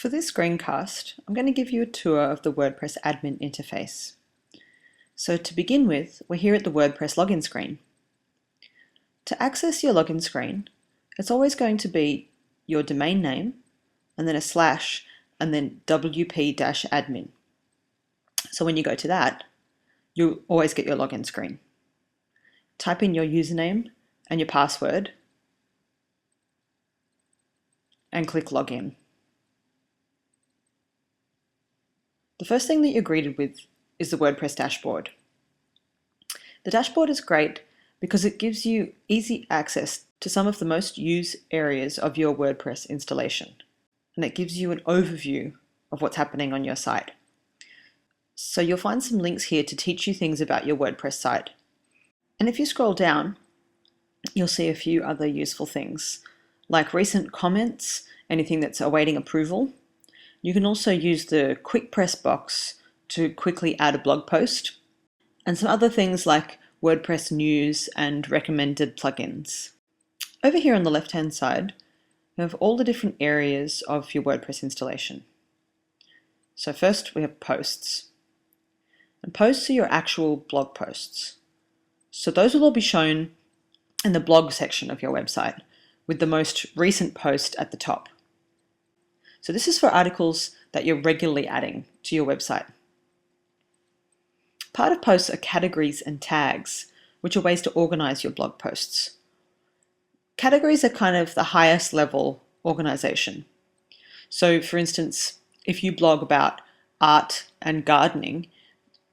For this screencast, I'm going to give you a tour of the WordPress admin interface. So to begin with, we're here at the WordPress login screen. To access your login screen, it's always going to be your domain name, and then a slash, and then wp-admin. So when you go to that, you'll always get your login screen. Type in your username and your password, and click login. The first thing that you're greeted with is the WordPress dashboard. The dashboard is great because it gives you easy access to some of the most used areas of your WordPress installation, and it gives you an overview of what's happening on your site. So you'll find some links here to teach you things about your WordPress site. And if you scroll down, you'll see a few other useful things, like recent comments, anything that's awaiting approval. You can also use the quick press box to quickly add a blog post, and some other things like WordPress news and recommended plugins. Over here on the left-hand side, you have all the different areas of your WordPress installation. So first we have posts. And posts are your actual blog posts. So those will all be shown in the blog section of your website, with the most recent post at the top. So this is for articles that you're regularly adding to your website. Part of posts are categories and tags, which are ways to organize your blog posts. Categories are kind of the highest level organization. So for instance, if you blog about art and gardening,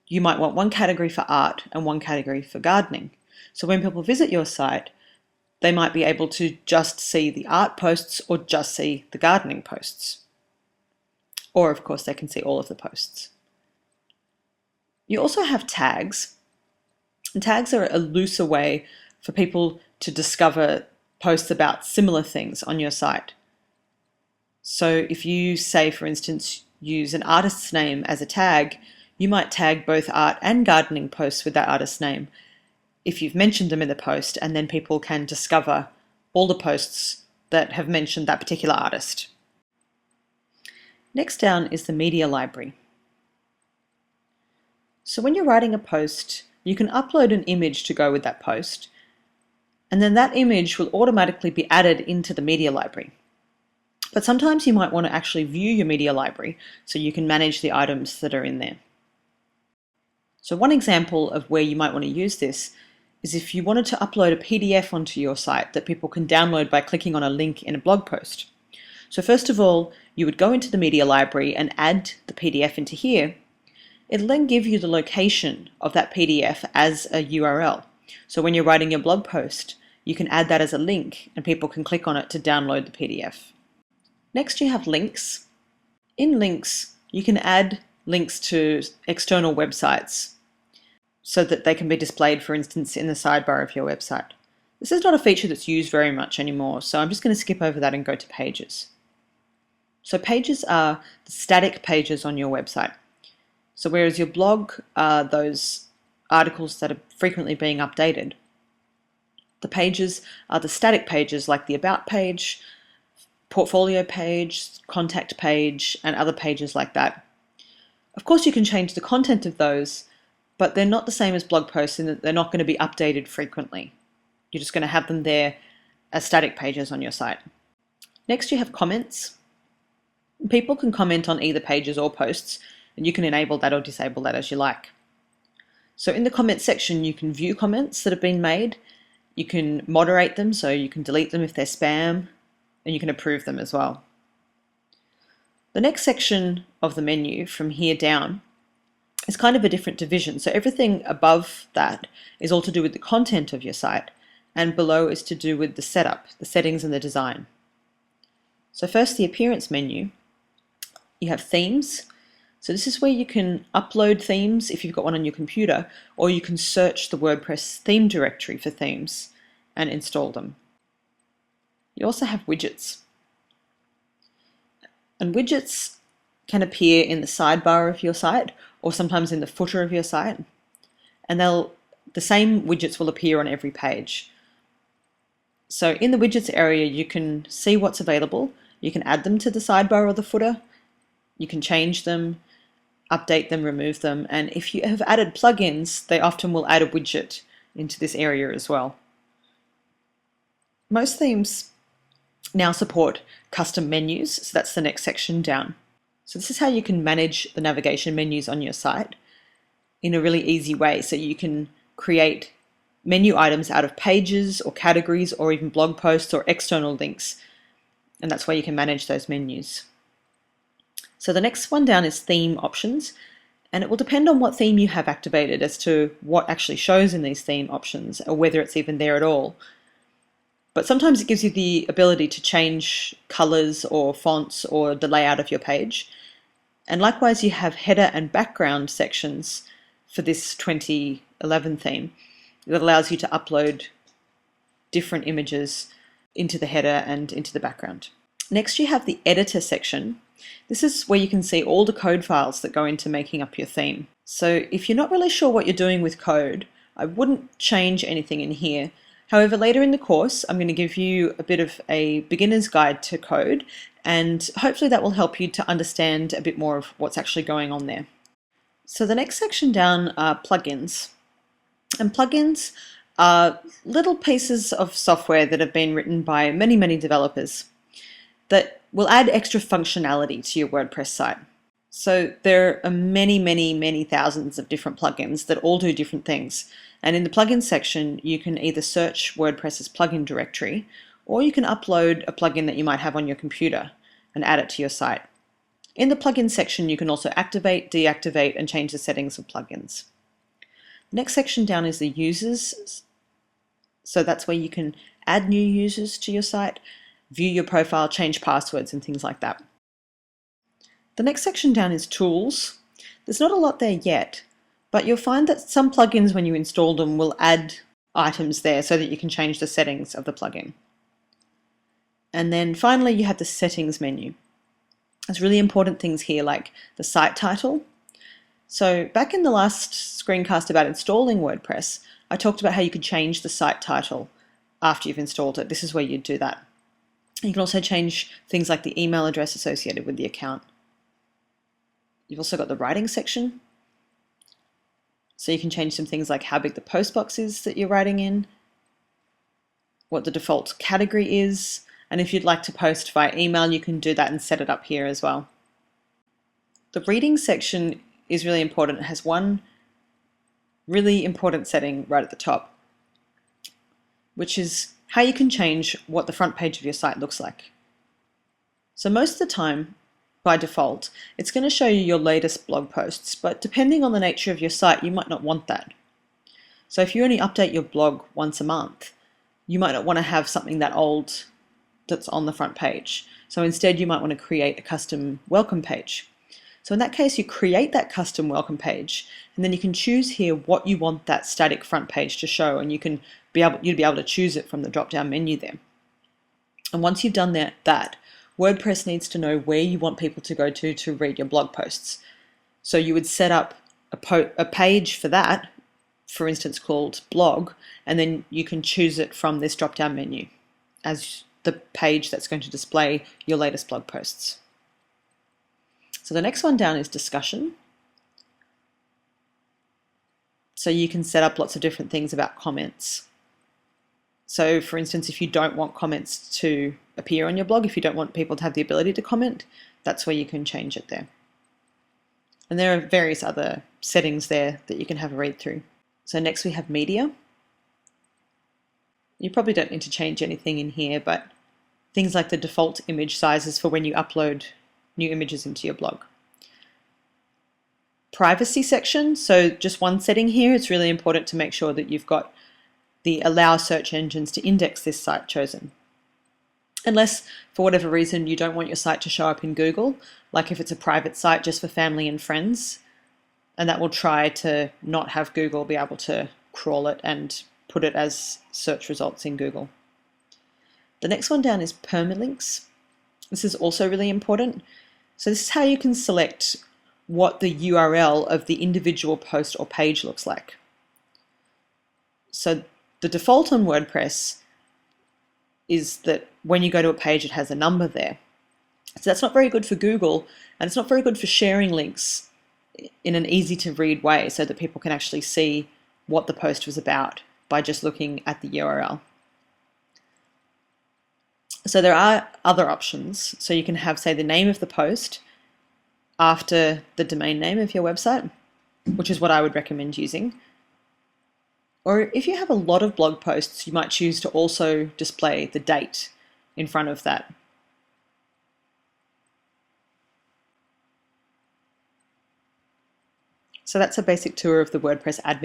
you might want one category for art and one category for gardening. So when people visit your site, they might be able to just see the art posts or just see the gardening posts. Or of course they can see all of the posts. You also have tags. And tags are a looser way for people to discover posts about similar things on your site. So if you say, for instance, use an artist's name as a tag, you might tag both art and gardening posts with that artist's name if you've mentioned them in the post, and then people can discover all the posts that have mentioned that particular artist. Next down is the media library. So when you're writing a post, you can upload an image to go with that post, and then that image will automatically be added into the media library. But sometimes you might want to actually view your media library so you can manage the items that are in there. So one example of where you might want to use this is if you wanted to upload a PDF onto your site that people can download by clicking on a link in a blog post. So first of all, you would go into the media library and add the PDF into here. It'll then give you the location of that PDF as a URL. So when you're writing your blog post, you can add that as a link and people can click on it to download the PDF. Next, you have links. In links, you can add links to external websites so that they can be displayed, for instance, in the sidebar of your website. This is not a feature that's used very much anymore, so I'm just going to skip over that and go to pages. So pages are the static pages on your website. So whereas your blog are those articles that are frequently being updated, the pages are the static pages like the About page, portfolio page, contact page, and other pages like that. Of course, you can change the content of those, but they're not the same as blog posts in that they're not going to be updated frequently. You're just going to have them there as static pages on your site. Next, you have comments. People can comment on either pages or posts, and you can enable that or disable that as you like. So in the comments section, you can view comments that have been made. You can moderate them, so you can delete them if they're spam, and you can approve them as well. The next section of the menu from here down is kind of a different division. So everything above that is all to do with the content of your site, and below is to do with the setup, the settings and the design. So first, the appearance menu. You have themes. So this is where you can upload themes if you've got one on your computer, or you can search the WordPress theme directory for themes and install them. You also have widgets. And widgets can appear in the sidebar of your site or sometimes in the footer of your site. And the same widgets will appear on every page. So in the widgets area, you can see what's available. You can add them to the sidebar or the footer, You can change them, update them, remove them, and if you have added plugins, they often will add a widget into this area as well. Most themes now support custom menus, so that's the next section down. So this is how you can manage the navigation menus on your site in a really easy way. So you can create menu items out of pages or categories or even blog posts or external links, and that's where you can manage those menus. So the next one down is theme options, and it will depend on what theme you have activated as to what actually shows in these theme options or whether it's even there at all. But sometimes it gives you the ability to change colors or fonts or the layout of your page. And likewise, you have header and background sections for this 2011 theme that allows you to upload different images into the header and into the background. Next, you have the editor section. This is where you can see all the code files that go into making up your theme. So if you're not really sure what you're doing with code, I wouldn't change anything in here. However, later in the course, I'm going to give you a bit of a beginner's guide to code, and hopefully that will help you to understand a bit more of what's actually going on there. So the next section down are plugins. And plugins are little pieces of software that have been written by many, many developers that will add extra functionality to your WordPress site. So there are many, many, many thousands of different plugins that all do different things. And in the plugin section, you can either search WordPress's plugin directory, or you can upload a plugin that you might have on your computer and add it to your site. In the plugin section, you can also activate, deactivate, and change the settings of plugins. The next section down is the users. So that's where you can add new users to your site, view your profile, change passwords, and things like that. The next section down is tools. There's not a lot there yet, but you'll find that some plugins, when you install them, will add items there so that you can change the settings of the plugin. And then finally, you have the settings menu. There's really important things here like the site title. So back in the last screencast about installing WordPress, I talked about how you could change the site title after you've installed it. This is where you'd do that. You can also change things like the email address associated with the account. You've also got the writing section. So you can change some things like how big the post box is that you're writing in, what the default category is, and if you'd like to post via email, you can do that and set it up here as well. The reading section is really important. It has one really important setting right at the top, which is how you can change what the front page of your site looks like. So most of the time, by default, it's going to show you your latest blog posts, but depending on the nature of your site, you might not want that. So if you only update your blog once a month, you might not want to have something that old that's on the front page. So instead, you might want to create a custom welcome page. So in that case, you create that custom welcome page, and then you can choose here what you want that static front page to show, and you'd be able to choose it from the drop-down menu there. And once you've done that, WordPress needs to know where you want people to go to read your blog posts. So you would set up a page for that, for instance called blog, and then you can choose it from this drop-down menu as the page that's going to display your latest blog posts. So the next one down is discussion. So you can set up lots of different things about comments. So for instance, if you don't want comments to appear on your blog, if you don't want people to have the ability to comment, that's where you can change it there. And there are various other settings there that you can have a read through. So next we have media. You probably don't need to change anything in here, but things like the default image sizes for when you upload new images into your blog. Privacy section, so just one setting here. It's really important to make sure that you've got the allow search engines to index this site chosen. Unless, for whatever reason, you don't want your site to show up in Google, like if it's a private site just for family and friends, and that will try to not have Google be able to crawl it and put it as search results in Google. The next one down is permalinks. This is also really important. So this is how you can select what the URL of the individual post or page looks like. So the default on WordPress is that when you go to a page, it has a number there. So that's not very good for Google, and it's not very good for sharing links in an easy to read way so that people can actually see what the post was about by just looking at the URL. So there are other options. So you can have, say, the name of the post after the domain name of your website, which is what I would recommend using. Or if you have a lot of blog posts, you might choose to also display the date in front of that. So that's a basic tour of the WordPress admin.